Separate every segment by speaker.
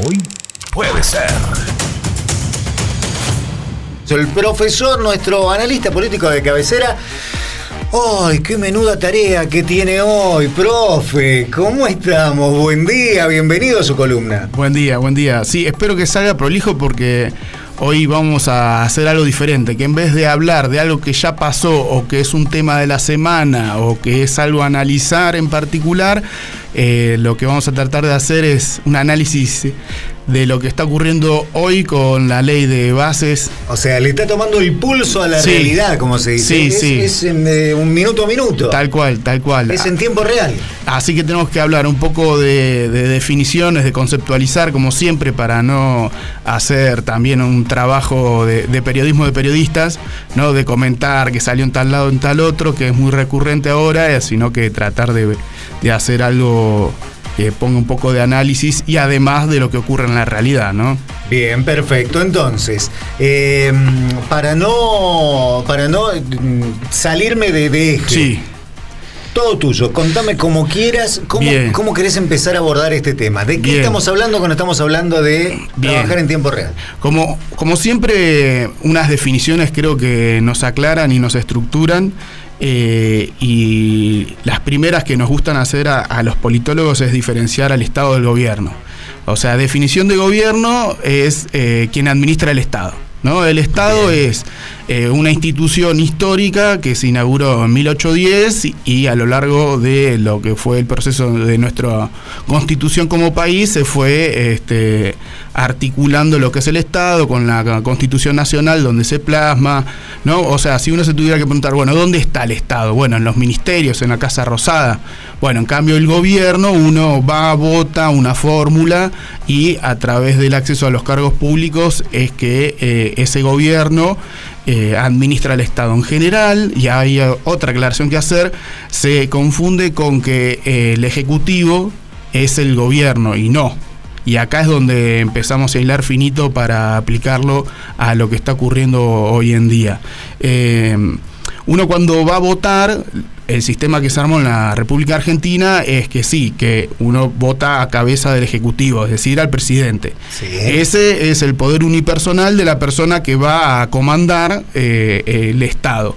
Speaker 1: Hoy puede ser.
Speaker 2: El profesor, nuestro analista político de cabecera. ¡Ay, qué menuda tarea que tiene hoy, profe! ¿Cómo estamos? Buen día, bienvenido a su columna.
Speaker 3: Buen día, buen día. Sí, espero que salga prolijo porque hoy vamos a hacer algo diferente, que en vez de hablar de algo que ya pasó o que es un tema de la semana o que es algo a analizar en particular, lo que vamos a tratar de hacer es un análisis de lo que está ocurriendo hoy con la ley de bases.
Speaker 2: O sea, le está tomando el pulso a la realidad, como se dice.
Speaker 3: Sí,
Speaker 2: es en, un minuto a minuto.
Speaker 3: Tal cual.
Speaker 2: Es en tiempo real.
Speaker 3: Así que tenemos que hablar un poco de definiciones, de conceptualizar, como siempre, para no hacer también un trabajo de periodismo de periodistas, no de comentar que salió en tal lado, en tal otro, que es muy recurrente ahora, sino que tratar de hacer algo que ponga un poco de análisis y además de lo que ocurre en la realidad, ¿no?
Speaker 2: Bien, perfecto. Entonces, para no salirme de eje.
Speaker 3: Sí.
Speaker 2: Todo tuyo, contame como quieras, cómo querés empezar a abordar este tema. ¿De qué estamos hablando cuando estamos hablando de trabajar en tiempo real?
Speaker 3: Como siempre, unas definiciones creo que nos aclaran y nos estructuran. Y las primeras que nos gustan hacer a los politólogos es diferenciar al Estado del gobierno. O sea, definición de gobierno es quien administra el Estado, ¿no? El Estado es una institución histórica que se inauguró en 1810 y a lo largo de lo que fue el proceso de nuestra constitución como país se fue articulando lo que es el Estado con la Constitución Nacional donde se plasma, ¿no? O sea, si uno se tuviera que preguntar, bueno, ¿dónde está el Estado? Bueno, en los ministerios, en la Casa Rosada. Bueno, en cambio el gobierno, uno va, vota una fórmula y a través del acceso a los cargos públicos es que ese gobierno administra el Estado en general. Y hay otra aclaración que hacer: se confunde con que el Ejecutivo es el gobierno y no. Y acá es donde empezamos a hilar finito para aplicarlo a lo que está ocurriendo hoy en día. Uno cuando va a votar, el sistema que se armó en la República Argentina es que sí, que uno vota a cabeza del Ejecutivo, es decir, al presidente. Sí. Ese es el poder unipersonal de la persona que va a comandar el Estado.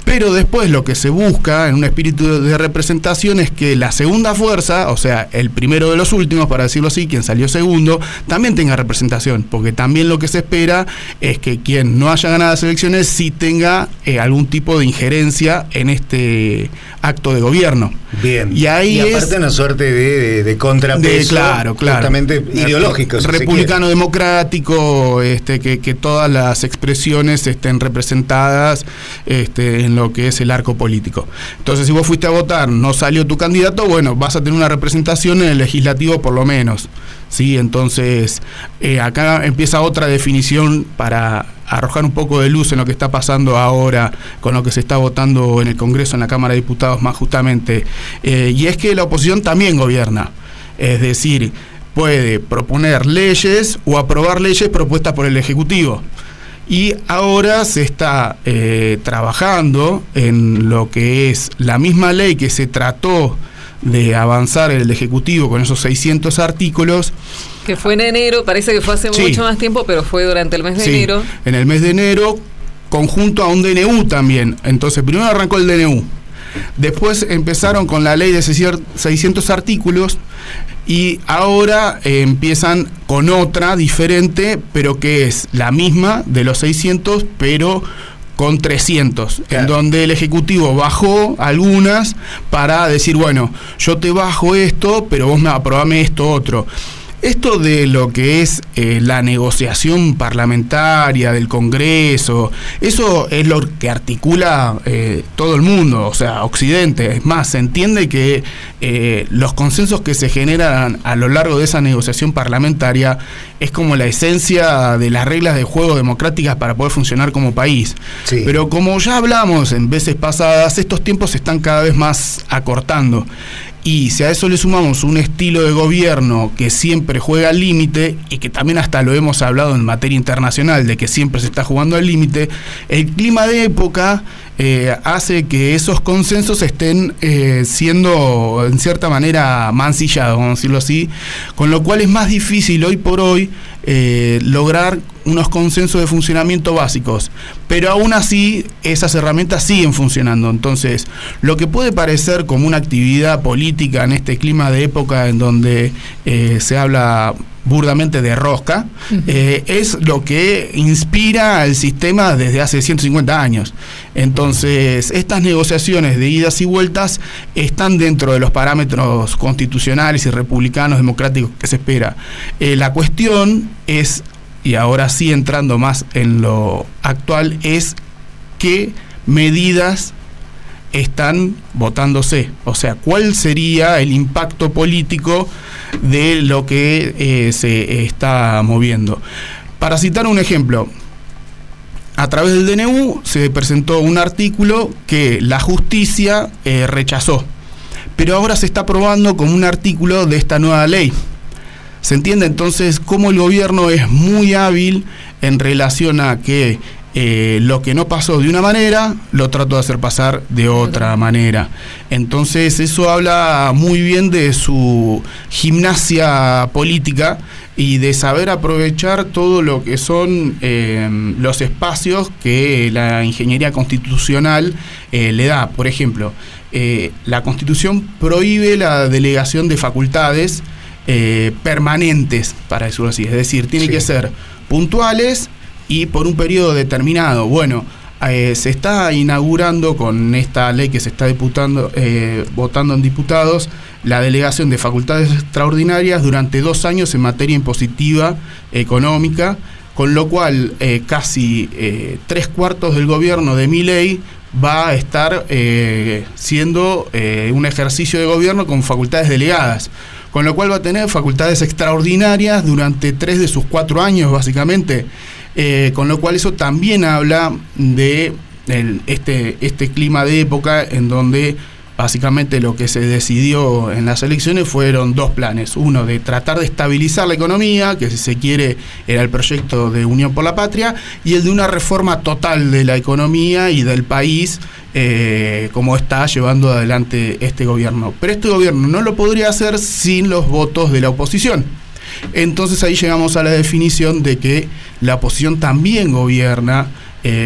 Speaker 3: Pero después lo que se busca en un espíritu de representación es que la segunda fuerza, o sea, el primero de los últimos, para decirlo así, quien salió segundo, también tenga representación, porque también lo que se espera es que quien no haya ganado las elecciones sí tenga algún tipo de injerencia en este acto de gobierno.
Speaker 2: Bien. Y aparte una suerte de contrapeso,
Speaker 3: claro,
Speaker 2: justamente ideológico.
Speaker 3: Republicano democrático, que todas las expresiones estén representadas en lo que es el arco político. Entonces, si vos fuiste a votar, no salió tu candidato, bueno, vas a tener una representación en el legislativo por lo menos. Sí, entonces acá empieza otra definición para arrojar un poco de luz en lo que está pasando ahora con lo que se está votando en el Congreso, en la Cámara de Diputados más justamente, y es que la oposición también gobierna, es decir, puede proponer leyes o aprobar leyes propuestas por el Ejecutivo. Y ahora se está trabajando en lo que es la misma ley que se trató de avanzar el Ejecutivo con esos 600 artículos.
Speaker 4: Que fue en enero, parece que fue hace mucho más tiempo, pero fue durante el mes de enero.
Speaker 3: En el mes de enero, conjunto a un DNU también. Entonces, primero arrancó el DNU. Después empezaron con la ley de 600 artículos y ahora empiezan con otra diferente, pero que es la misma de los 600, pero con 300, claro, en donde el Ejecutivo bajó algunas para decir, bueno, yo te bajo esto, pero vos me aprobame esto otro. Esto de lo que es la negociación parlamentaria del Congreso, eso es lo que articula todo el mundo, o sea, Occidente. Es más, se entiende que los consensos que se generan a lo largo de esa negociación parlamentaria es como la esencia de las reglas de juego democráticas para poder funcionar como país. Sí. Pero como ya hablamos en veces pasadas, estos tiempos se están cada vez más acortando. Y si a eso le sumamos un estilo de gobierno que siempre juega al límite, y que también hasta lo hemos hablado en materia internacional, de que siempre se está jugando al límite, el clima de época hace que esos consensos estén siendo en cierta manera mancillados, vamos a decirlo así, con lo cual es más difícil hoy por hoy lograr unos consensos de funcionamiento básicos, pero aún así esas herramientas siguen funcionando. Entonces, lo que puede parecer como una actividad política en este clima de época en donde se habla burdamente de rosca, es lo que inspira al sistema desde hace 150 años. Entonces, estas negociaciones de idas y vueltas están dentro de los parámetros constitucionales y republicanos democráticos que se espera. La cuestión es, y ahora sí entrando más en lo actual, es qué medidas están votándose, o sea, cuál sería el impacto político de lo que se está moviendo. Para citar un ejemplo, a través del DNU se presentó un artículo que la justicia rechazó, pero ahora se está aprobando como un artículo de esta nueva ley. ¿Se entiende entonces cómo el gobierno es muy hábil en relación a que lo que no pasó de una manera, lo trato de hacer pasar de otra manera? Entonces eso habla muy bien de su gimnasia política y de saber aprovechar todo lo que son los espacios que la ingeniería constitucional le da. Por ejemplo, la Constitución prohíbe la delegación de facultades permanentes, para decirlo así, es decir, tiene que ser puntuales y por un periodo determinado. Bueno, se está inaugurando con esta ley que se está votando en diputados la delegación de facultades extraordinarias durante 2 años en materia impositiva económica, con lo cual casi 3/4 del gobierno de Milei va a estar siendo un ejercicio de gobierno con facultades delegadas, con lo cual va a tener facultades extraordinarias durante 3 de sus 4 años básicamente. Con lo cual eso también habla de este clima de época en donde básicamente lo que se decidió en las elecciones fueron 2 planes. Uno de tratar de estabilizar la economía, que si se quiere era el proyecto de Unión por la Patria, y el de una reforma total de la economía y del país, como está llevando adelante este gobierno. Pero este gobierno no lo podría hacer sin los votos de la oposición. Entonces ahí llegamos a la definición de que la oposición también gobierna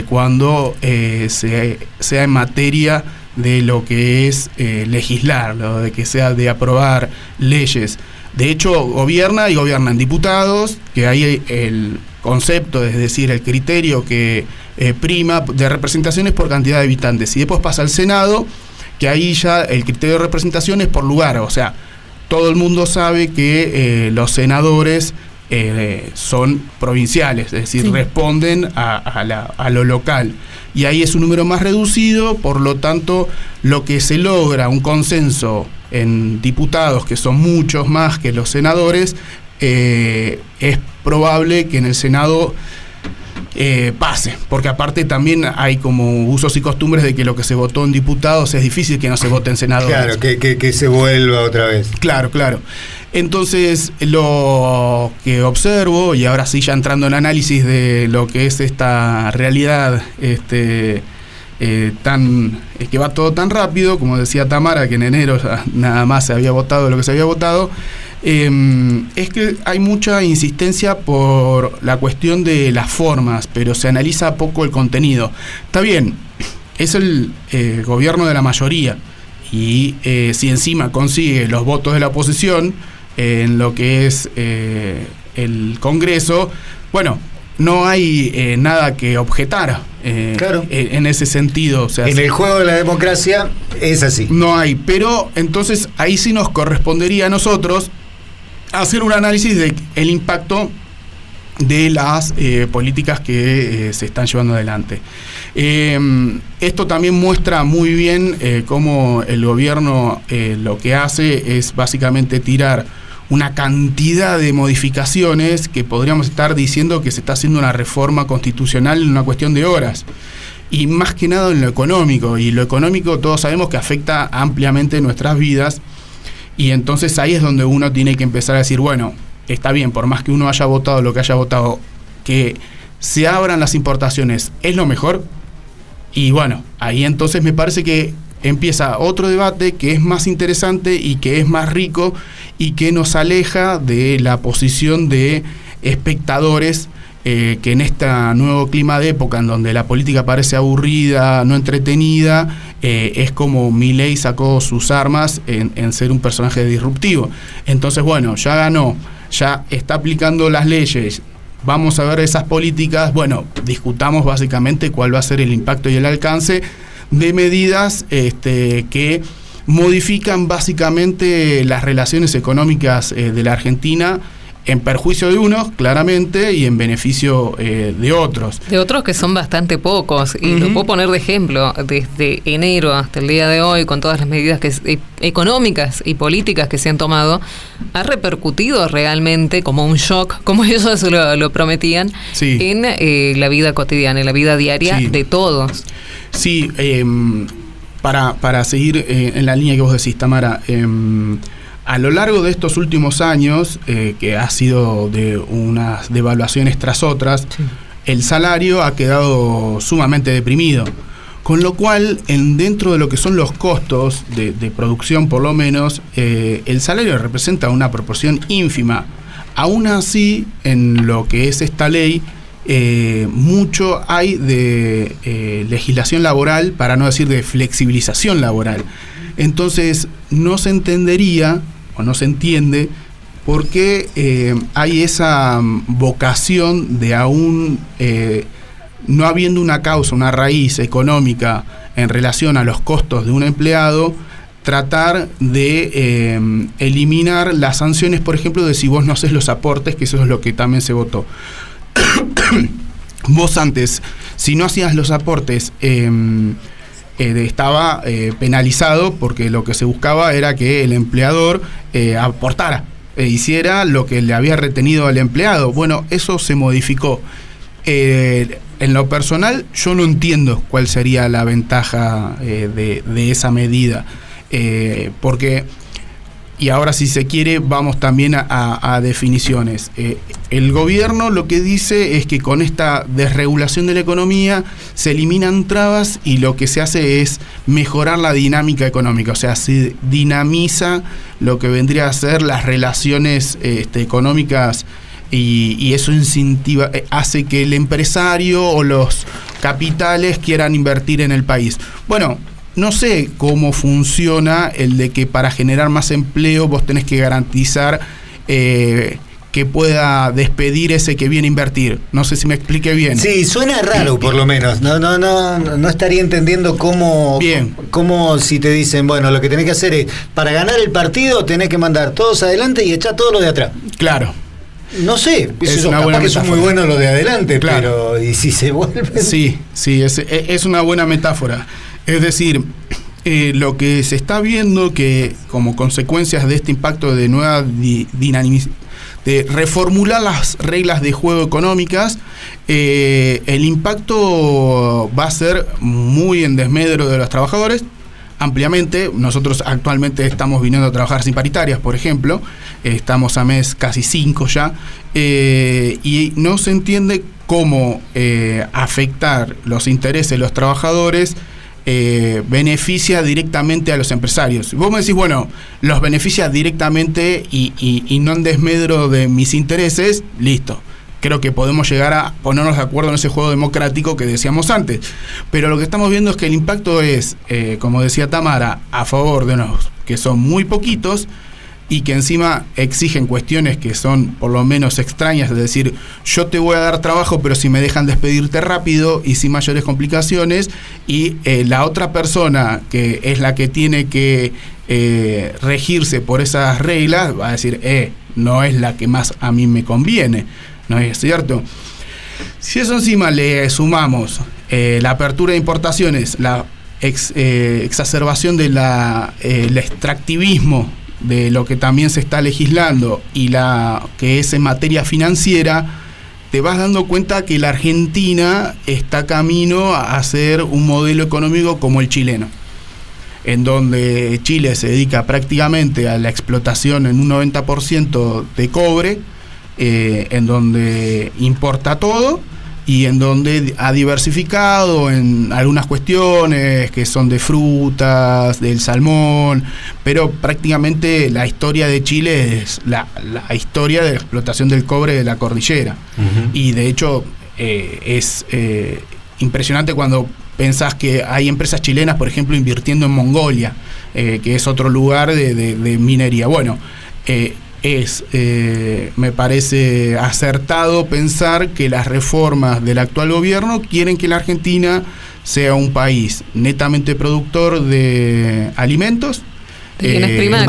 Speaker 3: cuando sea en materia de lo que es legislar, lo de que sea de aprobar leyes. De hecho, gobierna y gobiernan diputados, que hay el concepto, es decir, el criterio que prima de representaciones por cantidad de habitantes. Y después pasa al Senado, que ahí ya el criterio de representación es por lugar, o sea, todo el mundo sabe que los senadores son provinciales, es decir, responden a lo local. Y ahí es un número más reducido, por lo tanto, lo que se logra, un consenso en diputados, que son muchos más que los senadores, es probable que en el Senado pase, porque aparte también hay como usos y costumbres de que lo que se votó en diputados es difícil que no se vote en senadores.
Speaker 2: Claro, que se vuelva otra vez.
Speaker 3: Claro. Entonces, lo que observo, y ahora sí ya entrando en análisis de lo que es esta realidad que va todo tan rápido, como decía Tamara, que en enero nada más se había votado lo que se había votado, es que hay mucha insistencia por la cuestión de las formas, pero se analiza poco el contenido. Está bien, es el gobierno de la mayoría, y si encima consigue los votos de la oposición en lo que es el Congreso, bueno, no hay nada que objetar
Speaker 2: claro.
Speaker 3: En ese sentido. O sea,
Speaker 2: en el juego de la democracia es así.
Speaker 3: No hay, pero entonces ahí sí nos correspondería a nosotros hacer un análisis del impacto de las políticas que se están llevando adelante. Esto también muestra muy bien cómo el gobierno lo que hace es básicamente tirar una cantidad de modificaciones que podríamos estar diciendo que se está haciendo una reforma constitucional en una cuestión de horas. Y más que nada en lo económico. Y lo económico todos sabemos que afecta ampliamente nuestras vidas. Y entonces ahí es donde uno tiene que empezar a decir, bueno, está bien, por más que uno haya votado lo que haya votado, que se abran las importaciones, ¿es lo mejor? Y bueno, ahí entonces me parece que empieza otro debate que es más interesante y que es más rico y que nos aleja de la posición de espectadores que en este nuevo clima de época en donde la política parece aburrida, no entretenida, es como Milei sacó sus armas en ser un personaje disruptivo. Entonces, bueno, ya ganó, ya está aplicando las leyes, vamos a ver esas políticas, bueno, discutamos básicamente cuál va a ser el impacto y el alcance de medidas que modifican básicamente las relaciones económicas de la Argentina en perjuicio de unos, claramente, y en beneficio de otros.
Speaker 4: De otros que son bastante pocos, y lo puedo poner de ejemplo, desde enero hasta el día de hoy, con todas las medidas económicas y políticas que se han tomado, ha repercutido realmente como un shock, como ellos lo prometían, sí, en la vida cotidiana, en la vida diaria, sí, de todos.
Speaker 3: Sí, para seguir en la línea que vos decís, Tamara, a lo largo de estos últimos años, que ha sido de unas devaluaciones tras otras, sí, el salario ha quedado sumamente deprimido. Con lo cual, dentro de lo que son los costos de producción, por lo menos, el salario representa una proporción ínfima. Aún así, en lo que es esta ley, mucho hay de legislación laboral, para no decir de flexibilización laboral. Entonces, no se entendería o no se entiende por qué hay esa vocación de aún, no habiendo una causa, una raíz económica en relación a los costos de un empleado, tratar de eliminar las sanciones, por ejemplo, de si vos no haces los aportes, que eso es lo que también se votó. Vos antes, si no hacías los aportes, estaba penalizado, porque lo que se buscaba era que el empleador aportara, hiciera lo que le había retenido al empleado. Bueno, eso se modificó. En lo personal, yo no entiendo cuál sería la ventaja de esa medida, porque, y ahora si se quiere, vamos también a definiciones. El gobierno lo que dice es que con esta desregulación de la economía se eliminan trabas y lo que se hace es mejorar la dinámica económica, o sea, se dinamiza lo que vendría a ser las relaciones económicas, y eso incentiva, hace que el empresario o los capitales quieran invertir en el país. Bueno, no sé cómo funciona el de que para generar más empleo vos tenés que garantizar que pueda despedir ese que viene a invertir. No sé si me expliqué bien.
Speaker 2: Sí, suena raro, por lo menos. No estaría entendiendo cómo,
Speaker 3: bien,
Speaker 2: cómo si te dicen, bueno, lo que tenés que hacer es, para ganar el partido tenés que mandar todos adelante y echar todo lo de atrás.
Speaker 3: Claro.
Speaker 2: No sé,
Speaker 3: es una buena
Speaker 2: que son muy buenos los de adelante,
Speaker 3: claro,
Speaker 2: pero ¿y si se vuelven?
Speaker 3: Sí, es una buena metáfora. Es decir, lo que se está viendo que como consecuencias de este impacto de nueva de reformular las reglas de juego económicas, el impacto va a ser muy en desmedro de los trabajadores, ampliamente. Nosotros actualmente estamos viniendo a trabajar sin paritarias, por ejemplo, estamos a mes casi 5 ya, y no se entiende cómo afectar los intereses de los trabajadores beneficia directamente a los empresarios. Vos me decís, bueno, los beneficia directamente y no en desmedro de mis intereses, listo. Creo que podemos llegar a ponernos de acuerdo en ese juego democrático que decíamos antes. Pero lo que estamos viendo es que el impacto es, como decía Tamara, a favor de unos que son muy poquitos y que encima exigen cuestiones que son por lo menos extrañas, es decir, yo te voy a dar trabajo, pero si me dejan despedirte rápido y sin mayores complicaciones, y la otra persona, que es la que tiene que regirse por esas reglas, va a decir, no es la que más a mí me conviene. ¿No es cierto? Si eso encima le sumamos la apertura de importaciones, la exacerbación de el extractivismo de lo que también se está legislando y la que es en materia financiera, te vas dando cuenta que la Argentina está camino a ser un modelo económico como el chileno, en donde Chile se dedica prácticamente a la explotación en un 90% de cobre, en donde importa todo y en donde ha diversificado en algunas cuestiones que son de frutas, del salmón, pero prácticamente la historia de Chile es la historia de la explotación del cobre de la cordillera. Y de hecho es impresionante cuando pensás que hay empresas chilenas, por ejemplo, invirtiendo en Mongolia, que es otro lugar de minería. Bueno, me parece acertado pensar que las reformas del actual gobierno quieren que la Argentina sea un país netamente productor de alimentos,
Speaker 4: bienes primarios,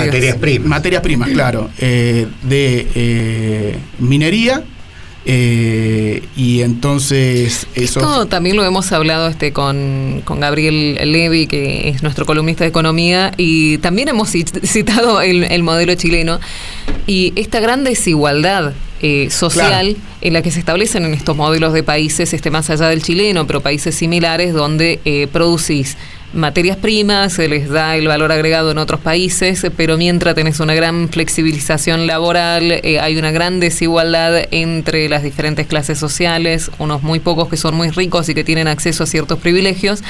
Speaker 3: materias primas, claro, de minería. Y entonces
Speaker 4: esto también lo hemos hablado con Gabriel Levy, que es nuestro columnista de economía, y también hemos citado el modelo chileno y esta gran desigualdad social, claro, en la que se establecen en estos modelos de países más allá del chileno, pero países similares donde producís materias primas, se les da el valor agregado en otros países, pero mientras tenés una gran flexibilización laboral, hay una gran desigualdad entre las diferentes clases sociales, unos muy pocos que son muy ricos y que tienen acceso a ciertos privilegios,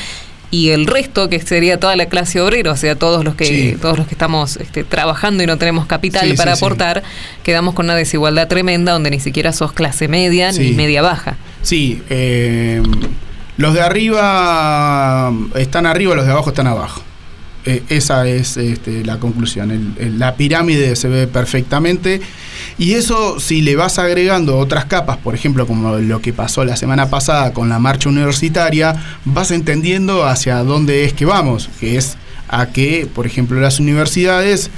Speaker 4: y el resto, que sería toda la clase obrera, o sea, todos los que estamos trabajando y no tenemos capital para aportar, quedamos con una desigualdad tremenda donde ni siquiera sos clase media ni media baja.
Speaker 3: Sí, los de arriba están arriba, los de abajo están abajo. Esa es la conclusión. La pirámide se ve perfectamente, y eso, si le vas agregando otras capas, por ejemplo, como lo que pasó la semana pasada con la marcha universitaria, vas entendiendo hacia dónde es que vamos, que es a que, por ejemplo, las universidades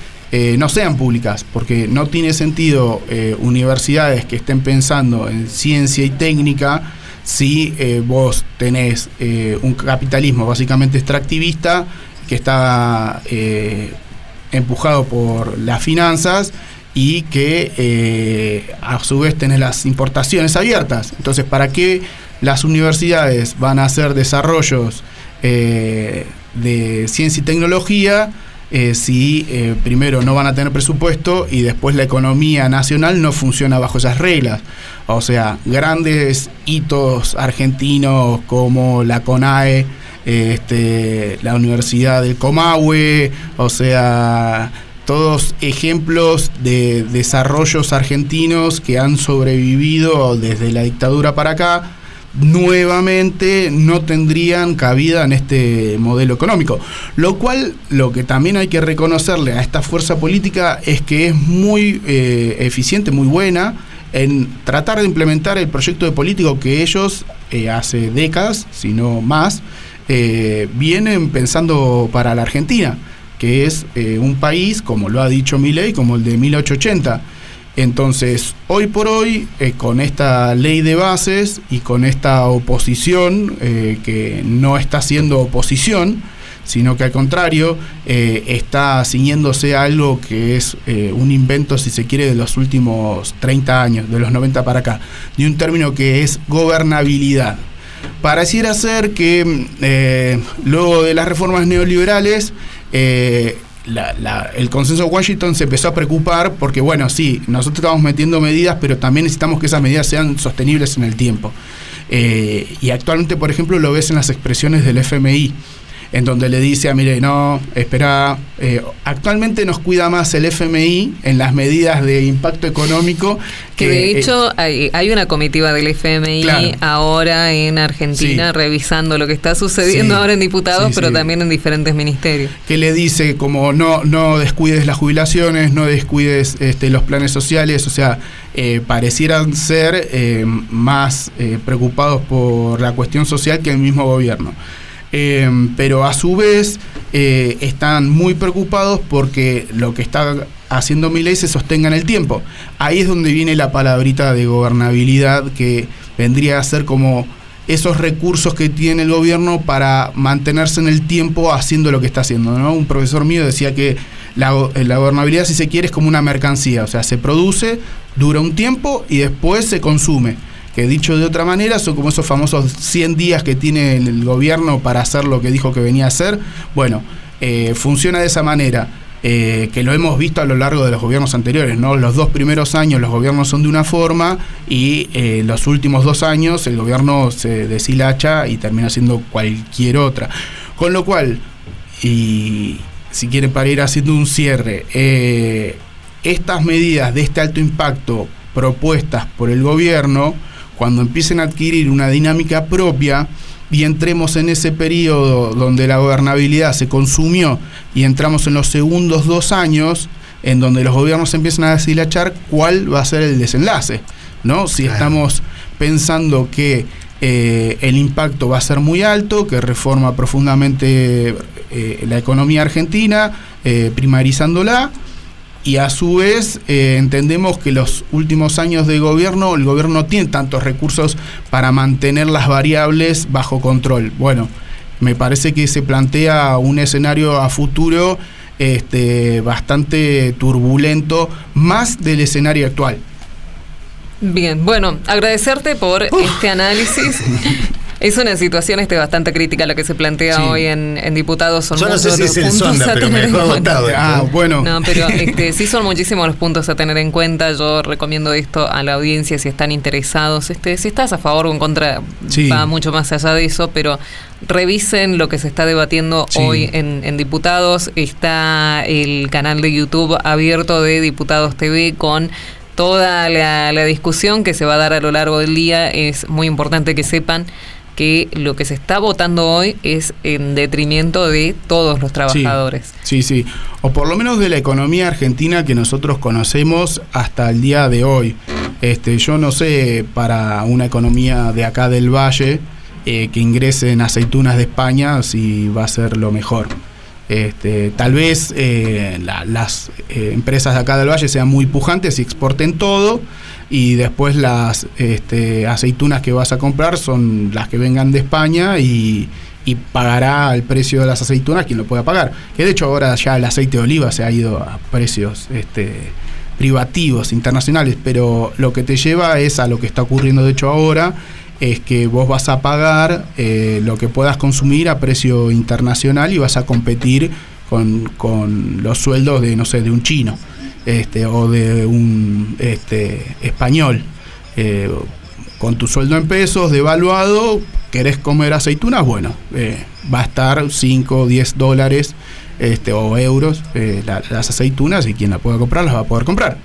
Speaker 3: no sean públicas, porque no tiene sentido universidades que estén pensando en ciencia y técnica si vos tenés un capitalismo básicamente extractivista que está empujado por las finanzas, y que a su vez tenés las importaciones abiertas. Entonces, ¿para qué las universidades van a hacer desarrollos de ciencia y tecnología si primero no van a tener presupuesto y después la economía nacional no funciona bajo esas reglas? O sea, grandes hitos argentinos como la CONAE, la Universidad del Comahue, o sea, todos ejemplos de desarrollos argentinos que han sobrevivido desde la dictadura para acá, nuevamente no tendrían cabida en este modelo económico. Lo cual, lo que también hay que reconocerle a esta fuerza política es que es muy eficiente, muy buena en tratar de implementar el proyecto de político que ellos hace décadas, si no más, vienen pensando para la Argentina, que es un país, como lo ha dicho Milei, como el de 1880. Entonces, hoy por hoy, con esta ley de bases y con esta oposición, que no está siendo oposición, sino que al contrario, está ciñéndose a algo que es un invento, si se quiere, de los últimos 30 años, de los 90 para acá, de un término que es gobernabilidad. Pareciera ser que luego de las reformas neoliberales, el consenso de Washington se empezó a preocupar porque, bueno, sí, nosotros estamos metiendo medidas, pero también necesitamos que esas medidas sean sostenibles en el tiempo. Y actualmente, por ejemplo, lo ves en las expresiones del FMI, en donde le dice mire, no, espera, actualmente nos cuida más el FMI en las medidas de impacto económico.
Speaker 4: Que de hecho hay una comitiva del FMI, claro, ahora en Argentina, sí, revisando lo que está sucediendo, sí, ahora en diputados, sí, pero sí, también en diferentes ministerios.
Speaker 3: Que le dice como no descuides las jubilaciones, no descuides los planes sociales, o sea, parecieran ser más preocupados por la cuestión social que el mismo gobierno. Pero a su vez están muy preocupados porque lo que está haciendo Milei se sostenga en el tiempo. Ahí es donde viene la palabrita de gobernabilidad, que vendría a ser como esos recursos que tiene el gobierno para mantenerse en el tiempo haciendo lo que está haciendo, ¿no? Un profesor mío decía que la gobernabilidad, si se quiere, es como una mercancía, o sea, se produce, dura un tiempo y después se consume. Que dicho de otra manera, son como esos famosos 100 días que tiene el gobierno para hacer lo que dijo que venía a hacer. Bueno, funciona de esa manera. que lo hemos visto a lo largo de los gobiernos anteriores, ¿no? Los 2 primeros años los gobiernos son de una forma y los últimos 2 años el gobierno se deshilacha y termina siendo cualquier otra. Con lo cual, y si quieren para ir haciendo un cierre, estas medidas de este alto impacto propuestas por el gobierno, cuando empiecen a adquirir una dinámica propia y entremos en ese periodo donde la gobernabilidad se consumió y entramos en los segundos 2 años, en donde los gobiernos empiezan a deshilachar, ¿cuál va a ser el desenlace? ¿No? Si estamos pensando que el impacto va a ser muy alto, que reforma profundamente la economía argentina, primarizándola, y a su vez entendemos que los últimos años de gobierno, el gobierno no tiene tantos recursos para mantener las variables bajo control. Bueno, me parece que se plantea un escenario a futuro bastante turbulento, más del escenario actual.
Speaker 4: Bien, bueno, agradecerte por este análisis. Es una situación bastante crítica lo que se plantea hoy en diputados. Son
Speaker 2: yo no sé si es el sonda, pero me dejó agotado.
Speaker 4: Bueno. No, pero sí son muchísimos los puntos a tener en cuenta. Yo recomiendo esto a la audiencia si están interesados. Si estás a favor o en contra, va mucho más allá de eso, pero revisen lo que se está debatiendo hoy en diputados. Está el canal de YouTube abierto de Diputados TV con toda la discusión que se va a dar a lo largo del día. Es muy importante que sepan que lo que se está votando hoy es en detrimento de todos los trabajadores.
Speaker 3: Sí, o por lo menos de la economía argentina que nosotros conocemos hasta el día de hoy. Yo no sé, para una economía de acá del Valle, que ingresen aceitunas de España, si va a ser lo mejor. Tal vez las empresas de acá del Valle sean muy pujantes y exporten todo, y después las aceitunas que vas a comprar son las que vengan de España y pagará el precio de las aceitunas quien lo pueda pagar. Que de hecho ahora ya el aceite de oliva se ha ido a precios privativos, internacionales, pero lo que te lleva es a lo que está ocurriendo de hecho ahora, es que vos vas a pagar lo que puedas consumir a precio internacional y vas a competir con los sueldos de, no sé, de un chino o de un español. Con tu sueldo en pesos devaluado, querés comer aceitunas, bueno, va a estar 5 o 10 dólares o euros las aceitunas, y quien la pueda comprar las va a poder comprar.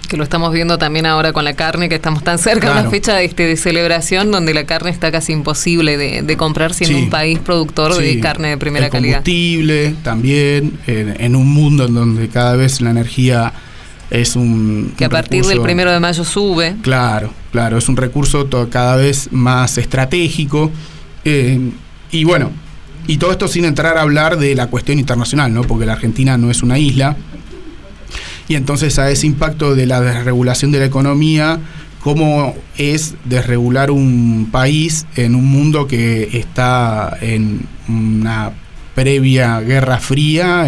Speaker 4: Que lo estamos viendo también ahora con la carne, que estamos tan cerca de una fecha de celebración donde la carne está casi imposible de comprar, siendo un país productor de carne de primera calidad.
Speaker 3: Combustible también, en un mundo en donde cada vez la energía es un
Speaker 4: que a partir del 1 de mayo sube. Claro,
Speaker 3: es un recurso cada vez más estratégico, y bueno, y todo esto sin entrar a hablar de la cuestión internacional, ¿no? Porque la Argentina no es una isla. Y entonces a ese impacto de la desregulación de la economía, cómo es desregular un país en un mundo que está en una previa guerra fría,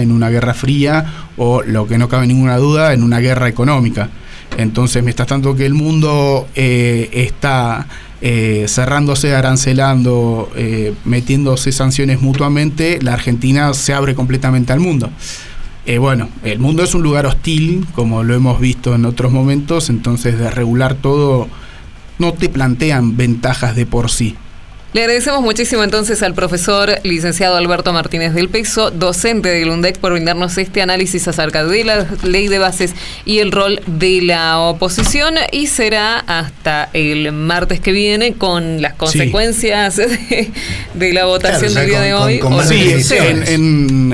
Speaker 3: o lo que no cabe ninguna duda, en una guerra económica. Entonces, mientras tanto que el mundo está cerrándose, arancelando, metiéndose sanciones mutuamente, la Argentina se abre completamente al mundo. Bueno, el mundo es un lugar hostil, como lo hemos visto en otros momentos, entonces de regular todo no te plantean ventajas de por sí.
Speaker 4: Le agradecemos muchísimo entonces al profesor licenciado Alberto Martínez del Peso, docente del UNDEC, por brindarnos este análisis acerca de la ley de bases y el rol de la oposición, y será hasta el martes que viene con las consecuencias de la votación del día de hoy.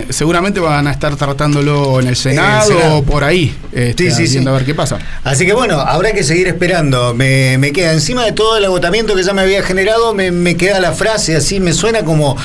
Speaker 3: Seguramente van a estar tratándolo en el Senado o por ahí, viendo a ver qué pasa.
Speaker 2: Así que bueno, habrá que seguir esperando. Me queda, encima de todo el agotamiento que ya me había generado, me queda la frase así, me suena como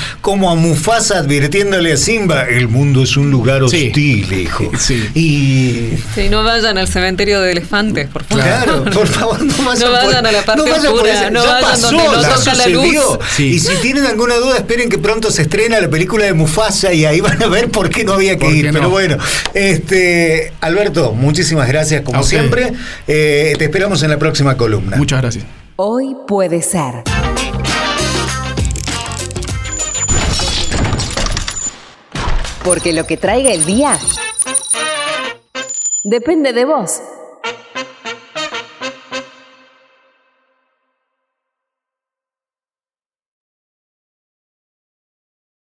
Speaker 2: a Mufasa advirtiéndole a Simba: el mundo es un lugar hostil, hijo.
Speaker 4: Y no vayan al cementerio de elefantes, por favor.
Speaker 2: Claro, por favor, no vayan
Speaker 4: a la parte oscura, no vayan donde no toca la luz.
Speaker 2: Y si tienen alguna duda, esperen que pronto se estrena la película de Mufasa y ahí van a ver por qué no había que ir. Pero bueno, Alberto, muchísimas gracias como siempre. Te esperamos en la próxima columna.
Speaker 3: Muchas gracias.
Speaker 1: Hoy puede ser. Porque lo que traiga el día Depende de vos.